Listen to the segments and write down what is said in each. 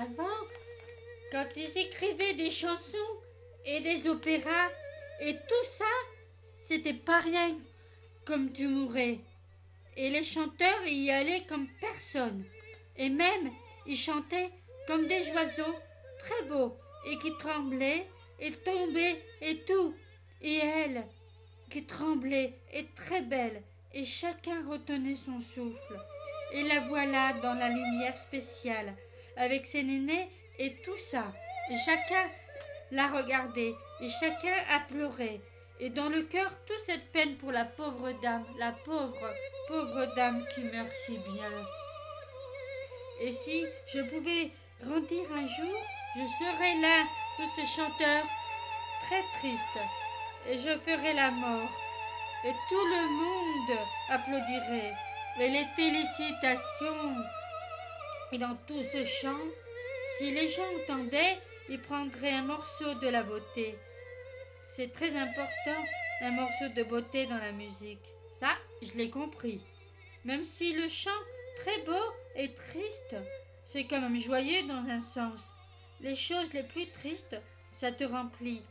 Avant, quand ils écrivaient des chansons et des opéras et tout ça, c'était pas rien comme tu mourrais. Et les chanteurs y allaient comme personne. Et même, ils chantaient comme des oiseaux très beaux et qui tremblaient et tombaient et tout. Et elle, qui tremblait, est très belle et chacun retenait son souffle. Et la voilà dans la lumière spéciale, avec ses nénés et tout ça. Et chacun la regardait et chacun a pleuré. Et dans le cœur, toute cette peine pour la pauvre dame, la pauvre dame qui meurt si bien. Et si je pouvais grandir un jour, je serais l'un de ces chanteurs très tristes. Et je ferais la mort. Et tout le monde applaudirait. Et les félicitations. Et dans tout ce chant, si les gens entendaient, ils prendraient un morceau de la beauté. C'est très important, un morceau de beauté dans la musique. Ça, je l'ai compris. Même si le chant, très beau et triste, c'est quand même joyeux dans un sens. Les choses les plus tristes, ça te remplit.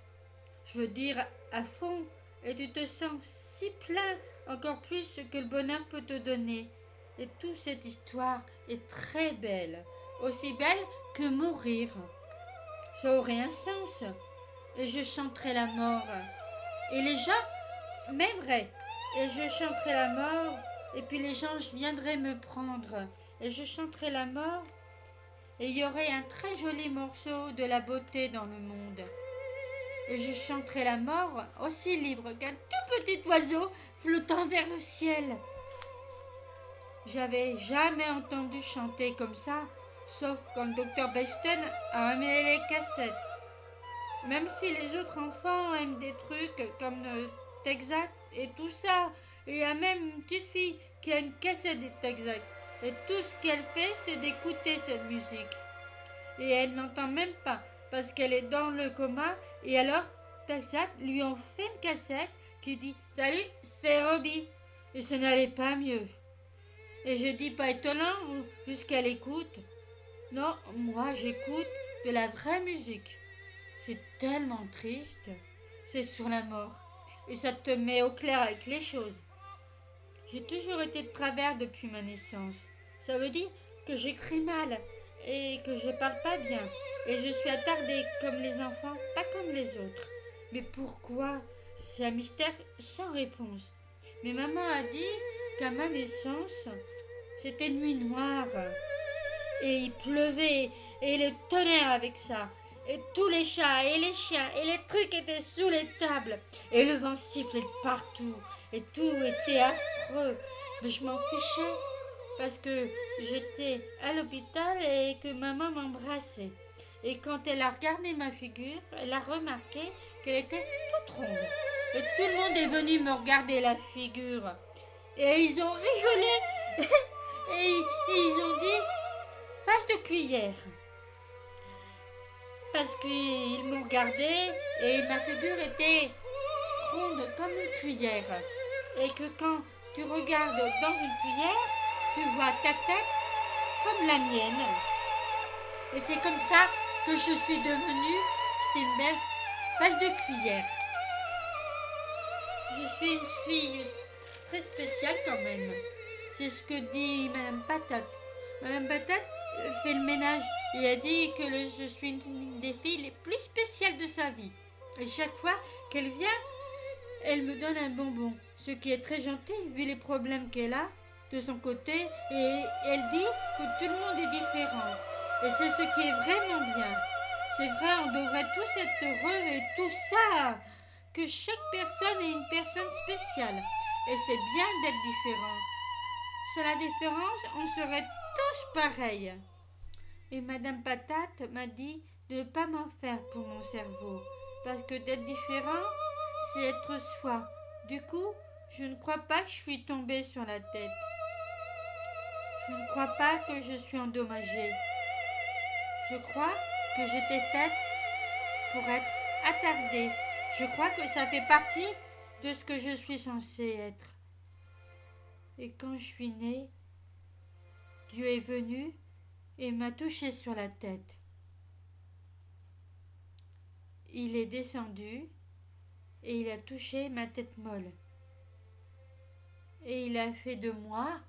Je veux dire, à fond, et tu te sens si plein, encore plus que le bonheur peut te donner. Et toute cette histoire est très belle, aussi belle que mourir. Ça aurait un sens. Et je chanterais la mort. Et les gens m'aimeraient. Et je chanterais la mort. Et puis les gens viendraient me prendre. Et je chanterais la mort. Et il y aurait un très joli morceau de la beauté dans le monde. Et je chanterais la mort aussi libre qu'un tout petit oiseau flottant vers le ciel. J'avais jamais entendu chanter comme ça, sauf quand le docteur Beston a amené les cassettes. Même si les autres enfants aiment des trucs comme Texac et tout ça, il y a même une petite fille qui a une cassette de Texac. Et tout ce qu'elle fait, c'est d'écouter cette musique. Et elle n'entend même pas, parce qu'elle est dans le coma. Et alors, Texac lui ont fait une cassette qui dit « Salut, c'est Robbie ». Et ce n'allait pas mieux. Et je dis pas étonnant, puisqu'elle écoute. Non, moi j'écoute de la vraie musique. C'est tellement triste. C'est sur la mort. Et ça te met au clair avec les choses. J'ai toujours été de travers depuis ma naissance. Ça veut dire que j'écris mal et que je parle pas bien. Et je suis attardée comme les enfants, pas comme les autres. Mais pourquoi? C'est un mystère sans réponse. Mais maman a dit qu'à ma naissance, c'était nuit noire. Et il pleuvait et le tonnerre avec ça. Et tous les chats et les chiens et les trucs étaient sous les tables. Et le vent sifflait partout. Et tout était affreux. Mais je m'en fichais parce que j'étais à l'hôpital et que maman m'embrassait. Et quand elle a regardé ma figure, elle a remarqué qu'elle était toute ronde. Et tout le monde est venu me regarder la figure. Et ils ont rigolé. et ils ont dit face de cuillère. Parce qu'ils m'ont regardé et ma figure était ronde comme une cuillère. Et que quand tu regardes dans une cuillère, tu vois ta tête comme la mienne. Et c'est comme ça que je suis devenue, c'était une belle face de cuillère. Je suis une fille très spéciale quand même. C'est ce que dit Madame Patate. Madame Patate fait le ménage et a dit que je suis une des filles les plus spéciales de sa vie. Et chaque fois qu'elle vient, elle me donne un bonbon, ce qui est très gentil vu les problèmes qu'elle a de son côté. Et elle dit que tout le monde est différent. Et c'est ce qui est vraiment bien. C'est vrai, on devrait tous être heureux et tout ça. Que chaque personne est une personne spéciale. Et c'est bien d'être différent. Sans la différence, on serait tous pareils. Et Madame Patate m'a dit de ne pas m'en faire pour mon cerveau. Parce que d'être différent, c'est être soi. Du coup, je ne crois pas que je suis tombée sur la tête. Je ne crois pas que je suis endommagée. Je crois que j'étais faite pour être attardée. Je crois que ça fait partie de ce que je suis censée être. Et quand je suis née, Dieu est venu et m'a touchée sur la tête. il est descendu et il a touché ma tête molle. Et il a fait de moi